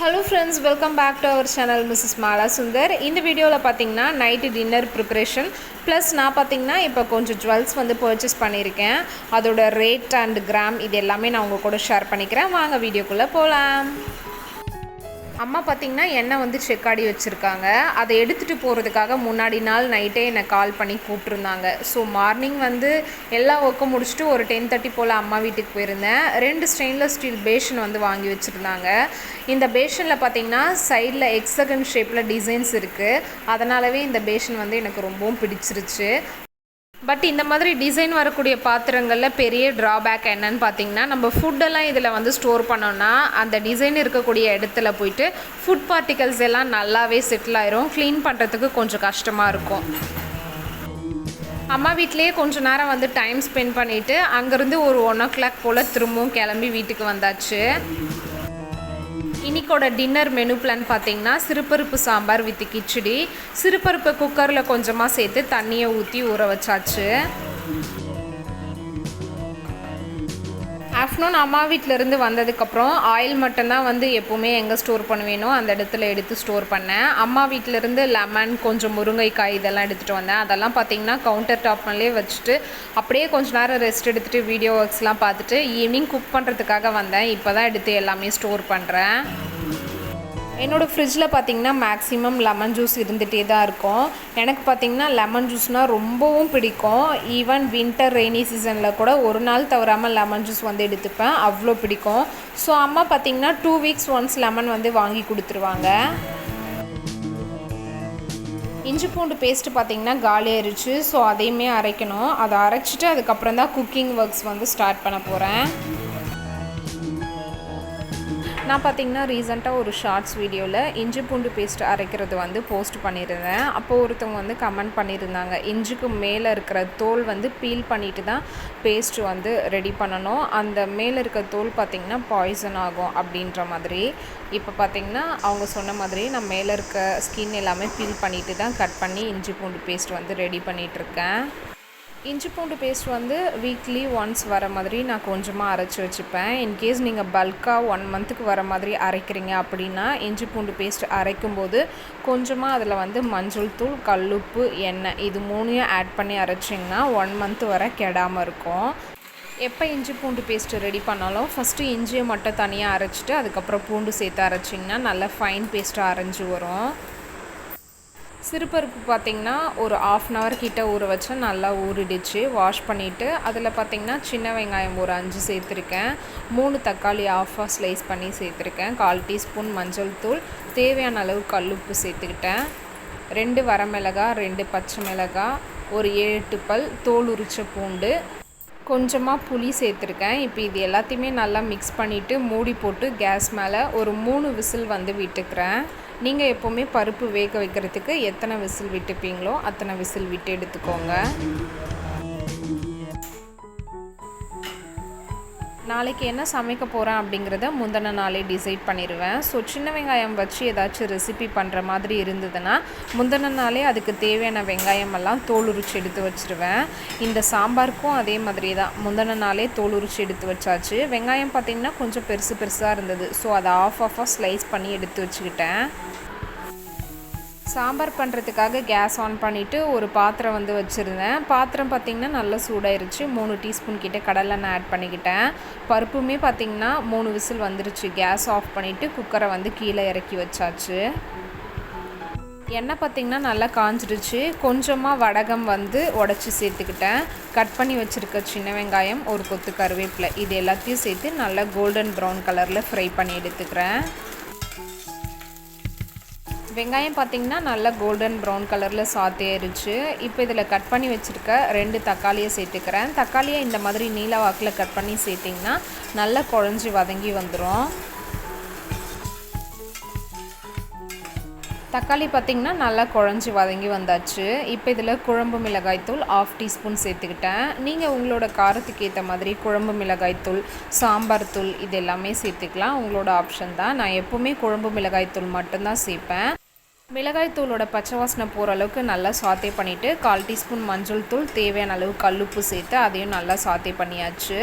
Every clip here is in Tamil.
Hello friends, welcome back to our channel MRS.MALASUNDAR. இந்த வீடியோல பாத்தீங்கன்னா நைட் டின்னர் preparation plus நான் பாத்தீங்கன்னா இப்போ கொஞ்சம் ஜுவல்ஸ் வந்து பர்ச்சேஸ் பண்ணிருக்கேன். அதோட ரேட் and கிராம் இது எல்லாமே நான் உங்க கூட ஷேர் பண்ணிக்கிறேன். வாங்க வீடியோக்குள்ள போலாம். அம்மா பாத்தீங்கன்னா எண்ணெய் வந்து செக்காடி வச்சிருக்காங்க. அதை எடுத்துட்டு போறதுக்காக முன்னாடி நாள் நைட்டே என்ன கால் பண்ணி கூப்பிட்டுருந்தாங்க. ஸோ மார்னிங் வந்து எல்லா ஒர்க்கும் முடிச்சுட்டு ஒரு 10:30 போல் அம்மா வீட்டுக்கு போயிருந்தேன். 2 ஸ்டெயின்லெஸ் ஸ்டீல் பேஷன் வந்து வாங்கி வச்சுருந்தாங்க. இந்த பேஷனில் பார்த்தீங்கன்னா சைடில் எக்ஸகன் ஷேப்பில் டிசைன்ஸ் இருக்குது. அதனாலவே இந்த பேஷன் வந்து எனக்கு ரொம்பவும் பிடிச்சிருச்சு. பட் இந்த மாதிரி டிசைன் வரக்கூடிய பாத்திரங்களில் பெரிய ட்ராபேக் என்னன்னு பார்த்தீங்கன்னா, நம்ம ஃபுட்டெல்லாம் இதில் வந்து ஸ்டோர் பண்ணோன்னா அந்த டிசைன் இருக்கக்கூடிய இடத்துல போயிட்டு ஃபுட் பார்ட்டிகல்ஸ் எல்லாம் நல்லாவே செட்டில் ஆயிரும். க்ளீன் பண்ணுறதுக்கு கொஞ்சம் கஷ்டமாக இருக்கும். அம்மா வீட்லேயே கொஞ்சம் நேரம் வந்து டைம் ஸ்பெண்ட் பண்ணிவிட்டு அங்கேருந்து ஒரு 1 o'clock போல் திரும்பவும் கிளம்பி வீட்டுக்கு வந்தாச்சு. இன்றைக்கோட டின்னர் மெனு பிளான் பார்த்திங்கன்னா சிறுபருப்பு சாம்பார் வித் கிச்சடி. சிறுபருப்பு குக்கரில் கொஞ்சமாக சேர்த்து தண்ணியை ஊற்றி ஊற வச்சாச்சு. ஆஃப்டர்நூன் அம்மா வீட்டிலேருந்து வந்ததுக்கப்புறம் ஆயில் மட்டும்தான் வந்து எப்போவுமே எங்கே ஸ்டோர் பண்ணுவேனோ அந்த இடத்துல எடுத்து ஸ்டோர் பண்ணேன். அம்மா வீட்டிலேருந்து லெமன், கொஞ்சம் முருங்கைக்காய் இதெல்லாம் எடுத்துகிட்டு வந்தேன். அதெல்லாம் பார்த்திங்கன்னா கவுண்டர் டாப்லேயே வச்சுட்டு அப்படியே கொஞ்சம் நேரம் ரெஸ்ட் எடுத்துகிட்டு வீடியோ ஒர்க்ஸ்லாம் பார்த்துட்டு ஈவினிங் குக் பண்ணுறதுக்காக வந்தேன். இப்போ தான் எடுத்து எல்லாமே ஸ்டோர் பண்ணுறேன். என்னோடய ஃப்ரிட்ஜில் பார்த்திங்கன்னா மேக்ஸிமம் லெமன் ஜூஸ் இருந்துகிட்டே தான் இருக்கும். எனக்கு பார்த்திங்கன்னா லெமன் ஜூஸ்னால் ரொம்பவும் பிடிக்கும். ஈவன் வின்டர் ரெய்னி சீசனில் கூட ஒரு நாள் தவறாமல் லெமன் ஜூஸ் வந்து எடுத்துப்பேன். அவ்வளோ பிடிக்கும். ஸோ அம்மா பார்த்திங்கன்னா 2 weeks ஒன்ஸ் லெமன் வந்து வாங்கி கொடுத்துருவாங்க. இஞ்சி பூண்டு பேஸ்ட்டு பார்த்திங்கன்னா காலியாயிருச்சு. ஸோ அதையுமே அரைக்கணும். அதை அரைச்சிட்டு அதுக்கப்புறம் தான் குக்கிங் ஒர்க்ஸ் வந்து ஸ்டார்ட் பண்ண போகிறேன். நான் பார்த்திங்கன்னா ரீசெண்டாக ஒரு ஷார்ட்ஸ் வீடியோவில் இஞ்சி பூண்டு பேஸ்ட் அரைக்கிறது வந்து போஸ்ட் பண்ணியிருந்தேன். அப்போது ஒருத்தவங்க வந்து கமெண்ட் பண்ணியிருந்தாங்க, இஞ்சிக்கு மேலே இருக்கிற தோல் வந்து பீல் பண்ணிட்டு தான் பேஸ்ட்டு வந்து ரெடி பண்ணணும், அந்த மேலே இருக்கிற தோல் பார்த்திங்கன்னா பாய்சன் ஆகும் அப்படின்ற மாதிரி. இப்போ பார்த்திங்கன்னா அவங்க சொன்ன மாதிரி நான் மேலே இருக்க ஸ்கின் எல்லாமே பீல் பண்ணிட்டு தான் கட் பண்ணி இஞ்சி பூண்டு பேஸ்ட் வந்து ரெடி பண்ணிகிட்ருக்கேன். இஞ்சி பூண்டு பேஸ்ட் வந்து வீக்லி ஒன்ஸ் வர மாதிரி நான் கொஞ்சமாக அரைச்சி வச்சுப்பேன். இன்கேஸ் நீங்கள் பல்காக 1 monthக்கு வர மாதிரி அரைக்கிறீங்க அப்படின்னா இஞ்சி பூண்டு பேஸ்ட் அரைக்கும்போது கொஞ்சமாக அதில் வந்து மஞ்சள் தூள், கல்லுப்பு, எண்ணெய் இது 3 ஆட் பண்ணி அரைச்சிங்கன்னா 1 month வரை கெடாமல் இருக்கும். எப்போ இஞ்சி பூண்டு பேஸ்ட்டு ரெடி பண்ணாலும் ஃபஸ்ட்டு இஞ்சியை மட்டும் தனியாக அரைச்சிட்டு அதுக்கப்புறம் பூண்டு சேர்த்து அரைச்சிங்கன்னா நல்லா ஃபைன் பேஸ்ட்டாக அரைஞ்சி வரும். சிறுபருப்பு பார்த்திங்கன்னா ஒரு 1/2 hour கிட்ட ஊற வச்சா நல்லா ஊறிடுச்சு. வாஷ் பண்ணிவிட்டு அதில் பார்த்திங்கன்னா சின்ன வெங்காயம் ஒரு 5 சேர்த்துருக்கேன். 3 தக்காளி ஆஃபாக ஸ்லைஸ் பண்ணி சேர்த்துருக்கேன். 1/4 teaspoon மஞ்சள் தூள், தேவையான அளவு கல்லுப்பு சேர்த்துக்கிட்டேன். 2 வரமிளகாய், 2 பச்சை மிளகாய், ஒரு 7-8 பல் தோல் உரிச்ச பூண்டு, கொஞ்சமாக புளி சேர்த்துருக்கேன். இப்போ இது எல்லாத்தையுமே நல்லா மிக்ஸ் பண்ணிவிட்டு மூடி போட்டு கேஸ் மேலே ஒரு 3 விசில் வந்து விட்டுக்கிறேன். நீங்கள் எப்போவுமே பருப்பு வேக வைக்கிறதுக்கு எத்தனை விசில் விட்டுப்பீங்களோ அத்தனை விசில் விட்டு எடுத்துக்கோங்க. நாளைக்கு என்ன சமைக்க போகிறேன் அப்படிங்கிறத முந்தின நாளே டிசைட் பண்ணிடுவேன். ஸோ சின்ன வெங்காயம் வச்சு ஏதாச்சும் ரெசிபி பண்ணுற மாதிரி இருந்ததுன்னா முந்தின நாளே அதுக்கு தேவையான வெங்காயம் எல்லாம் தோல் உரிச்சு எடுத்து வச்சுருவேன். இந்த சாம்பாருக்கும் அதே மாதிரி தான் முந்தின நாளே தோல் உரிச்சு எடுத்து வச்சாச்சு. வெங்காயம் பார்த்திங்கன்னா கொஞ்சம் பெருசாக இருந்தது. ஸோ அதை ஆஃபாக ஸ்லைஸ் பண்ணி எடுத்து வச்சுக்கிட்டேன். சாம்பார் பண்ணுறதுக்காக கேஸ் ஆன் பண்ணிவிட்டு ஒரு பாத்திரம் வந்து வச்சுருந்தேன். பாத்திரம் பார்த்திங்கன்னா நல்லா சூடாயிருச்சு. 3 டீஸ்பூன் கிட்டே கடலெண்ணெய் ஆட் பண்ணிக்கிட்டேன். பருப்புமே பார்த்திங்கன்னா 3 விசில் வந்துருச்சு. கேஸ் ஆஃப் பண்ணிவிட்டு குக்கரை வந்து கீழே இறக்கி வச்சாச்சு. எண்ணெய் பார்த்திங்கன்னா நல்லா காஞ்சிடுச்சு. கொஞ்சமாக வடகம் வந்து உடச்சி சேர்த்துக்கிட்டேன். கட் பண்ணி வச்சுருக்க சின்ன வெங்காயம், ஒரு கொத்து கருவேப்பிலை இது எல்லாத்தையும் சேர்த்து நல்லா கோல்டன் ப்ரௌன் கலரில் ஃப்ரை பண்ணி எடுத்துக்கிறேன். வெங்காயம் பார்த்திங்கன்னா நல்லா கோல்டன் ப்ரௌன் கலரில் சாத்தேறிச்சு. இப்போ இதில் கட் பண்ணி வச்சுருக்க 2 தக்காளியை சேர்த்துக்கிறேன். தக்காளியை இந்த மாதிரி நீல வாக்கில் கட் பண்ணி சேர்த்திங்கன்னா நல்லா குழஞ்சி வதங்கி வந்துடும். தக்காளி பார்த்திங்கன்னா நல்லா குழஞ்சி வதங்கி வந்தாச்சு. இப்போ இதில் குழம்பு மிளகாய்த்தூள் 1/2 teaspoon சேர்த்துக்கிட்டேன். நீங்கள் உங்களோட காரத்துக்கு ஏற்ற மாதிரி குழம்பு மிளகாய்த்தூள், சாம்பார் தூள் இது எல்லாமே சேர்த்துக்கலாம். உங்களோட ஆப்ஷன் தான். நான் எப்போவுமே குழம்பு மிளகாய்த்தூள் மட்டும்தான் சேர்ப்பேன். மிளகாய் தூளோட பச்சை வாசனை போகிற அளவுக்கு நல்லா சாத்தே பண்ணிவிட்டு 1/4 teaspoon மஞ்சள் தூள், தேவையான அளவு கல்லுப்பு சேர்த்து அதையும் நல்லா சாத்தே பண்ணியாச்சு.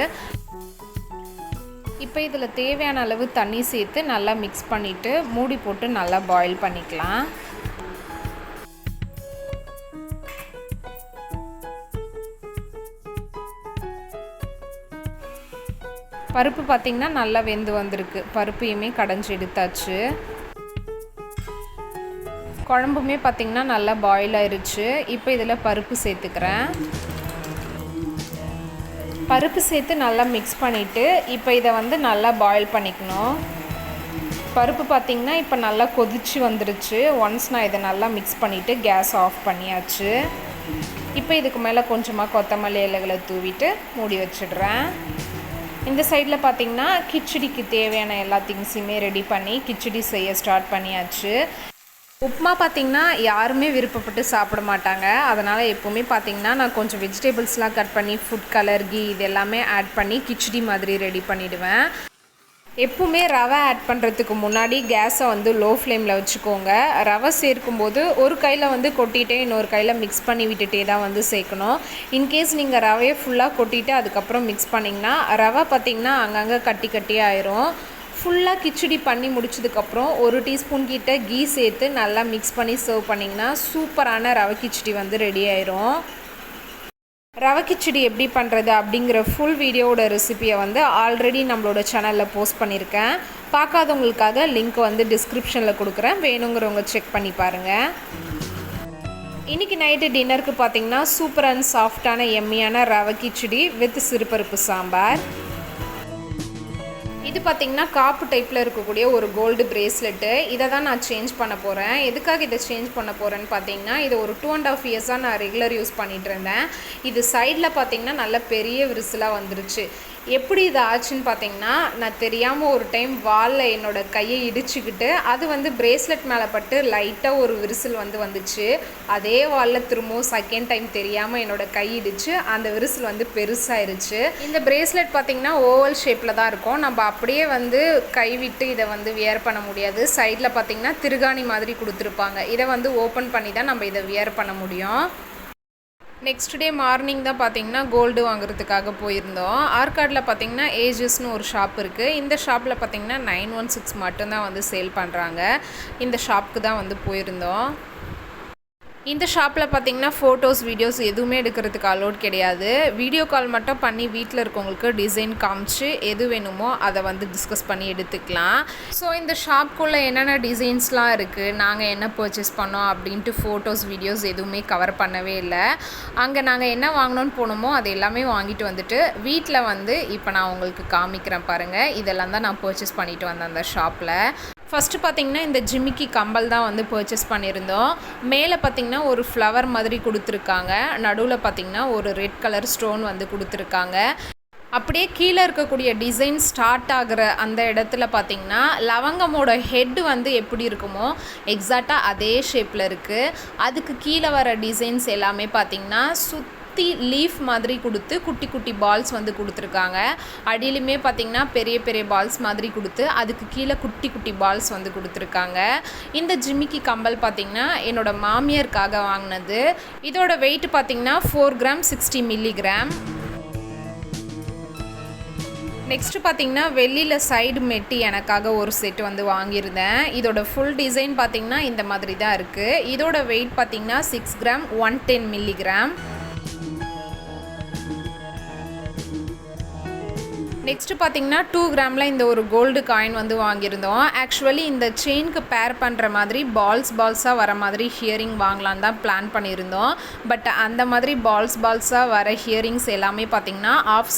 இப்போ இப்போ இதில் தேவையான அளவு தண்ணி சேர்த்து நல்லா மிக்ஸ் பண்ணிவிட்டு மூடி போட்டு நல்லா பாயில் பண்ணிக்கலாம். பருப்பு பார்த்திங்கன்னா நல்லா வெந்து வந்திருக்கு. பருப்பையுமே கடைஞ்சி எடுத்தாச்சு. குழம்புமே பார்த்திங்கன்னா நல்லா பாயில் ஆயிடுச்சு. இப்போ இதில் பருப்பு சேர்த்துக்கிறேன். பருப்பு சேர்த்து நல்லா மிக்ஸ் பண்ணிவிட்டு இப்போ இதை வந்து நல்லா பாயில் பண்ணிக்கணும். பருப்பு பார்த்திங்கன்னா இப்போ நல்லா கொதிச்சு வந்துடுச்சு. ஒன்ஸ் நான் இதை நல்லா மிக்ஸ் பண்ணிவிட்டு கேஸ் ஆஃப் பண்ணியாச்சு. இப்போ இதுக்கு மேலே கொஞ்சமாக கொத்தமல்லி இலைகளை தூவிட்டு மூடி வச்சிடுறேன். இந்த சைடில் பார்த்திங்கன்னா கிச்சடிக்கு தேவையான எல்லா திங்ஸுமே ரெடி பண்ணி கிச்சடி செய்ய ஸ்டார்ட் பண்ணியாச்சு. உப்புமா பார்த்திங்கன்னா யாருமே விருப்பப்பட்டு சாப்பிட மாட்டாங்க. அதனால் எப்போவுமே பார்த்திங்கன்னா நான் கொஞ்சம் வெஜிடபிள்ஸ்லாம் கட் பண்ணி ஃபுட் கலர் கீ இது எல்லாமே ஆட் பண்ணி கிச்சடி மாதிரி ரெடி பண்ணிவிடுவேன். எப்பவுமே ரவை ஆட் பண்ணுறதுக்கு முன்னாடி கேஸை வந்து லோ ஃப்ளேமில் வச்சுக்கோங்க. ரவை சேர்க்கும்போது ஒரு கையில் வந்து கொட்டிகிட்டே இன்னொரு கையில் மிக்ஸ் பண்ணி விட்டுட்டே தான் வந்து சேர்க்கணும். இன்கேஸ் நீங்கள் ரவையை ஃபுல்லாக கொட்டிட்டு அதுக்கப்புறம் மிக்ஸ் பண்ணிங்கன்னா ரவை பார்த்திங்கன்னா அங்கங்கே கட்டி கட்டி ஆயிரும். ஃபுல்லாக கிச்சடி பண்ணி முடிச்சதுக்கப்புறம் 1 டீஸ்பூன் கிட்ட கீ சேர்த்து நல்லா மிக்ஸ் பண்ணி சர்வ் பண்ணிங்கன்னா சூப்பரான ரவை கிச்சடி வந்து ரெடி ஆயிரும். ரவை கிச்சடி எப்படி பண்ணுறது அப்படிங்கிற ஃபுல் வீடியோவோட ரெசிபியை வந்து ஆல்ரெடி நம்மளோட சேனலில் போஸ்ட் பண்ணியிருக்கேன். பார்க்காதவங்களுக்காக லிங்க் வந்து டிஸ்கிரிப்ஷனில் கொடுக்குறேன். வேணுங்கிறவங்க செக் பண்ணி பாருங்கள். இன்றைக்கி நைட்டு டின்னருக்கு பார்த்திங்கன்னா சூப்பர் அண்ட் சாஃப்டான எம்மியான ரவை கிச்சடி வித் சிறுபருப்பு சாம்பார். இது பார்த்திங்கன்னா காப்பு டைப்பில் இருக்கக்கூடிய ஒரு கோல்டு பிரேஸ்லெட்டு. இதை தான் நான் சேஞ்ச் பண்ண போகிறேன். எதுக்காக இதை சேஞ்ச் பண்ண போகிறேன்னு பார்த்தீங்கன்னா இது ஒரு 2.5 இயர்ஸாக நான் ரெகுலர் யூஸ் பண்ணிகிட்டு இருந்தேன். இது சைடில் பார்த்திங்கன்னா நல்ல பெரிய விரிசலாக வந்துருச்சு. எப்படி இது ஆச்சுன்னு பார்த்தீங்கன்னா நான் தெரியாமல் ஒரு டைம் வாலில் என்னோடய கையை இடிச்சுக்கிட்டு அது வந்து பிரேஸ்லெட் மேலே பட்டு லைட்டாக ஒரு விரிசல் வந்துச்சு. அதே வாலில் திரும்பவும் செகண்ட் டைம் தெரியாமல் என்னோடய கை இடிச்சு அந்த விரிசல் வந்து பெருசாயிருச்சு. இந்த பிரேஸ்லெட் பார்த்திங்கன்னா ஓவல் ஷேப்பில் தான் இருக்கும். நம்ம அப்படியே வந்து கைவிட்டு இதை வந்து வியர் பண்ண முடியாது. சைடில் பார்த்திங்கன்னா திருகாணி மாதிரி கொடுத்துருப்பாங்க. இதை வந்து ஓப்பன் பண்ணி தான் நம்ம இதை வியர் பண்ண முடியும். நெக்ஸ்ட் டே மார்னிங் தான் பார்த்திங்கன்னா கோல்டு வாங்குறதுக்காக போயிருந்தோம். ஆர்காடில் பார்த்திங்கன்னா ஏஜஸ்னு ஒரு ஷாப் இருக்குது. இந்த ஷாப்பில் பார்த்திங்கன்னா 916 மட்டும்தான் வந்து சேல் பண்ணுறாங்க. இந்த ஷாப்புக்கு தான் வந்து போயிருந்தோம். இந்த ஷாப்பில் பார்த்திங்கன்னா ஃபோட்டோஸ் வீடியோஸ் எதுவுமே எடுக்கிறதுக்கு அலோட் கிடையாது. வீடியோ கால் மட்டும் பண்ணி வீட்டில் இருக்கவங்களுக்கு டிசைன் காமிச்சு எது வேணுமோ அதை வந்து டிஸ்கஸ் பண்ணி எடுத்துக்கலாம். ஸோ இந்த ஷாப்புக்குள்ளே என்னென்ன டிசைன்ஸ்லாம் இருக்குது, நாங்கள் என்ன பர்ச்சேஸ் பண்ணோம் அப்படின்ட்டு ஃபோட்டோஸ் வீடியோஸ் எதுவுமே கவர் பண்ணவே இல்லை. அங்கே நாங்கள் என்ன வாங்கினோன்னு போனோமோ அது எல்லாமே வாங்கிட்டு வந்துட்டு வீட்டில் வந்து இப்போ நான் உங்களுக்கு காமிக்கிறேன் பாருங்கள். இதெல்லாம் தான் நான் பர்ச்சேஸ் பண்ணிட்டு வந்தேன் அந்த ஷாப்பில். ஃபஸ்ட்டு பார்த்திங்கன்னா இந்த ஜிமிக்கி கம்பல் தான் வந்து பர்ச்சேஸ் பண்ணியிருந்தோம். மேலே பார்த்திங்கன்னா ஒரு ஃப்ளவர் மாதிரி கொடுத்துருக்காங்க. நடுவில் பார்த்திங்கன்னா ஒரு ரெட் கலர் ஸ்டோன் வந்து கொடுத்துருக்காங்க. அப்படியே கீழே இருக்கக்கூடிய டிசைன் ஸ்டார்ட் ஆகிற அந்த இடத்துல பார்த்திங்கன்னா லவங்கமோட ஹெட் வந்து எப்படி இருக்குமோ எக்ஸாக்டாக அதே ஷேப்பில் இருக்குது. அதுக்கு கீழே வர டிசைன்ஸ் எல்லாமே பார்த்திங்கன்னா லீஃப் மாதிரி கொடுத்து குட்டி குட்டி பால்ஸ் வந்து கொடுத்துருக்காங்க. அடியிலுமே பார்த்திங்கன்னா பெரிய பெரிய பால்ஸ் மாதிரி கொடுத்து அதுக்கு கீழே குட்டி குட்டி பால்ஸ் வந்து கொடுத்துருக்காங்க. இந்த ஜிமிக்கி கம்பல் பார்த்திங்கன்னா என்னோடய மாமியாருக்காக வாங்கினது. இதோட வெயிட் பார்த்திங்கன்னா 4 கிராம் 60 மில்லிகிராம். நெக்ஸ்ட்டு பார்த்திங்கன்னா வெள்ளியில் சைடு மெட்டி எனக்காக ஒரு செட் வந்து வாங்கியிருந்தேன். இதோட ஃபுல் டிசைன் பார்த்திங்கன்னா இந்த மாதிரி தான் இருக்குது. இதோட வெயிட் பார்த்திங்கன்னா 6 கிராம் 110 மில்லிகிராம். நெக்ஸ்ட்டு பார்த்திங்கன்னா 2 கிராமில் இந்த ஒரு கோல்டு காயின் வந்து வாங்கியிருந்தோம். ஆக்சுவலி இந்த செயினுக்கு பேர் பண்ணுற மாதிரி பால்ஸாக வர மாதிரி ஹியரிங் வாங்கலான்னு தான் பிளான் பண்ணியிருந்தோம். பட் அந்த மாதிரி பால்ஸாக வர ஹியரிங்ஸ் எல்லாமே பார்த்திங்கன்னா ஆஃப்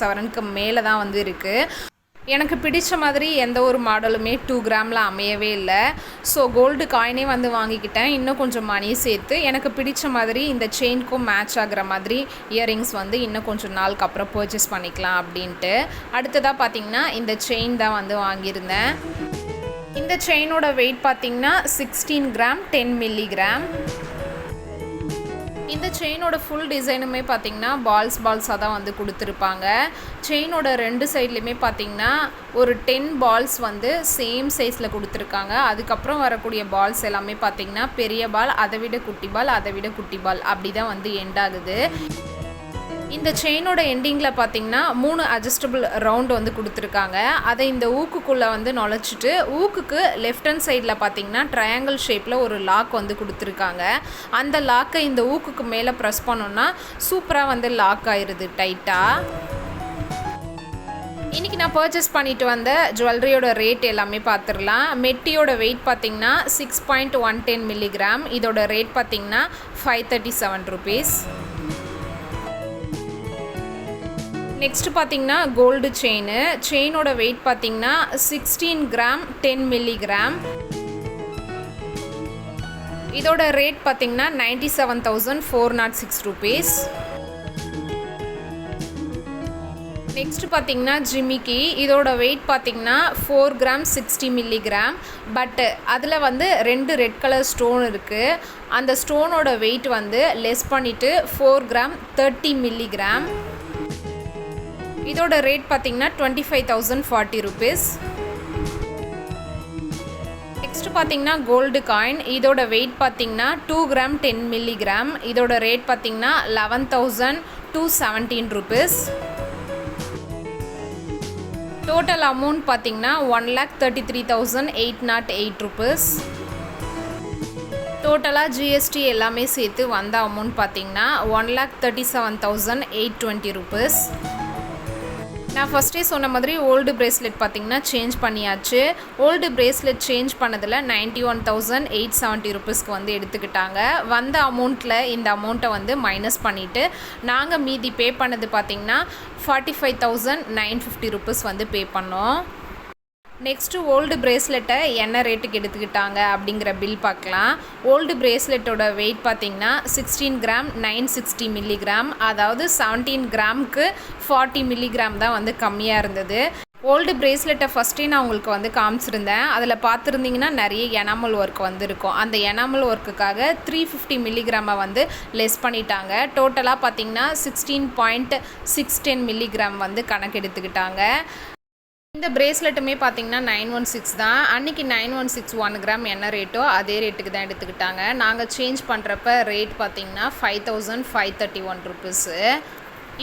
செவரனுக்கு மேலே தான் வந்து இருக்குது. எனக்கு பிடிச்ச மாதிரி எந்த ஒரு மாடலுமே 2 கிராமில் அமையவே இல்லை. ஸோ கோல்டு காயினே வந்து வாங்கிக்கிட்டேன். இன்னும் கொஞ்சம் மணி சேர்த்து எனக்கு பிடிச்ச மாதிரி இந்த செயினுக்கும் மேட்ச் ஆகிற மாதிரி இயரிங்ஸ் வந்து இன்னும் கொஞ்சம் நாளுக்கு அப்புறம் பர்ச்சேஸ் பண்ணிக்கலாம் அப்படின்ட்டு. அடுத்ததாக பார்த்திங்கன்னா இந்த செயின் தான் வந்து வாங்கியிருந்தேன். இந்த செயினோட வெயிட் பார்த்திங்கன்னா 16 கிராம் 10 மில்லிகிராம். இந்த செயினோட ஃபுல் டிசைனுமே பார்த்திங்கன்னா பால்ஸாக தான் வந்து கொடுத்துருப்பாங்க. செயினோட 2 சைட்லேயுமே பார்த்திங்கன்னா ஒரு 10 பால்ஸ் வந்து சேம் சைஸில் கொடுத்துருக்காங்க. அதுக்கப்புறம் வரக்கூடிய பால்ஸ் எல்லாமே பார்த்திங்கன்னா பெரிய பால், அதை விட குட்டி பால், அதை விட குட்டி பால் அப்படி தான் வந்து எண்ட் ஆகுது. இந்த செயினோட எண்டிங்கில் பார்த்தீங்கன்னா 3 அட்ஜஸ்டபிள் ரவுண்டு வந்து கொடுத்துருக்காங்க. அதை இந்த ஊக்குக்குள்ளே வந்து நுழைச்சிட்டு ஊக்குக்கு லெஃப்ட் ஹேண்ட் சைடில் பார்த்தீங்கன்னா ட்ரையாங்கிள் ஷேப்பில் ஒரு லாக் வந்து கொடுத்துருக்காங்க. அந்த லாக்கை இந்த ஊக்குக்கு மேலே ப்ரெஸ் பண்ணோன்னா சூப்பராக வந்து லாக் ஆயிடுது டைட்டாக. இன்றைக்கி நான் பர்ச்சேஸ் பண்ணிட்டு வந்த ஜுவல்லரியோட ரேட் எல்லாமே பார்த்துடலாம். மெட்டியோட வெயிட் பார்த்திங்கன்னா 6.110 மில்லிகிராம். இதோட ரேட் பார்த்திங்கன்னா 537 ருபீஸ். நெக்ஸ்ட்டு பார்த்திங்கன்னா கோல்டு செயினோட வெயிட் பார்த்திங்கன்னா 16 கிராம் 10 மில்லிகிராம். இதோட ரேட் பார்த்திங்கன்னா 97,406 ருபீஸ். நெக்ஸ்ட் பார்த்திங்கன்னா ஜிமிக்கி. இதோட வெயிட் பார்த்திங்கன்னா 4 கிராம் 60 மில்லிகிராம். பட் அதில் வந்து 2 ரெட் கலர் ஸ்டோன் இருக்குது. அந்த ஸ்டோனோட வெயிட் வந்து லெஸ் பண்ணிவிட்டு 4 கிராம் 30 மில்லிகிராம். இதோட ரேட் பார்த்திங்கன்னா 25,040 ருபீஸ். நெக்ஸ்ட் பார்த்திங்கன்னா கோல்டு காயின். இதோட வெயிட் பார்த்திங்கன்னா 2 கிராம் 10 மில்லிகிராம். இதோட ரேட் பார்த்திங்கன்னா 11,217 ருபீஸ். டோட்டல் அமௌண்ட் பார்த்திங்கன்னா 1,33,808 ருபீஸ். டோட்டலாக ஜிஎஸ்டி எல்லாமே சேர்த்து வந்த அமௌண்ட் பார்த்திங்கன்னா 1,37,820 ருபீஸ். நான் ஃபஸ்ட்டே சொன்ன மாதிரி ஓல்டு பிரேஸ்லெட் பார்த்திங்கன்னா சேஞ்ச் பண்ணியாச்சு. ஓல்டு பிரேஸ்லெட் சேஞ்ச் பண்ணதில் 91,870 ருபீஸ்க்கு வந்து எடுத்துக்கிட்டாங்க. வந்த அமௌண்ட்டில் இந்த அமௌண்ட்டை வந்து மைனஸ் பண்ணிவிட்டு நாங்கள் மீதி பே பண்ணது பார்த்திங்கன்னா 45,950 ருபீஸ் வந்து பே பண்ணோம். நெக்ஸ்ட்டு ஓல்டு பிரேஸ்லெட்டை என்ன ரேட்டுக்கு எடுத்துக்கிட்டாங்க அப்படிங்கிற பில் பார்க்கலாம். ஓல்டு பிரேஸ்லெட்டோட வெயிட் பார்த்திங்கன்னா 16 கிராம் 960 மில்லிகிராம். அதாவது 17 கிராமுக்கு 40 மில்லிகிராம் தான் வந்து கம்மியாக இருந்தது. ஓல்டு பிரேஸ்லெட்டை ஃபஸ்ட்டே நான் உங்களுக்கு வந்து காமிச்சிருந்தேன். அதில் பார்த்துருந்திங்கன்னா நிறைய எனாமல் ஒர்க் வந்துருக்கும். அந்த எனாமல் ஒர்க்குக்காக 350 மில்லிகிராமை வந்து லெஸ் பண்ணிட்டாங்க. டோட்டலாக பார்த்திங்கன்னா 16.610 மில்லிகிராம் வந்து கணக்கு எடுத்துக்கிட்டாங்க. இந்த பிரேஸ்லெட்டுமே பார்த்திங்கன்னா 916 தான். அன்றைக்கி 916 1 கிராம் என்ன ரேட்டோ அதே ரேட்டுக்கு தான் எடுத்துக்கிட்டாங்க. நாங்கள் சேஞ்ச் பண்ணுறப்ப ரேட் பார்த்திங்கன்னா 5,531 ருபீஸு.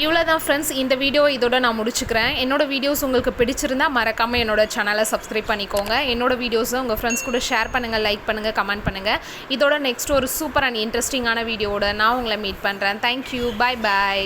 இவ்வளோ தான் ஃப்ரெண்ட்ஸ். இந்த வீடியோ இதோட நான் முடிச்சுக்கிறேன். என்னோடய வீடியோஸ் உங்களுக்கு பிடிச்சிருந்தால் மறக்காமல் என்னோடய சேனலை சப்ஸ்கிரைப் பண்ணிக்கோங்க. என்னோடய வீடியோஸை உங்கள் ஃப்ரெண்ட்ஸ் கூட ஷேர் பண்ணுங்கள், லைக் பண்ணுங்கள், கமெண்ட் பண்ணுங்கள். இதோட நெக்ஸ்ட் ஒரு சூப்பர் அண்ட் இன்ட்ரெஸ்டிங்கான வீடியோவோட நான் உங்களை மீட் பண்ணுறேன். தேங்க்யூ. பாய் பாய்.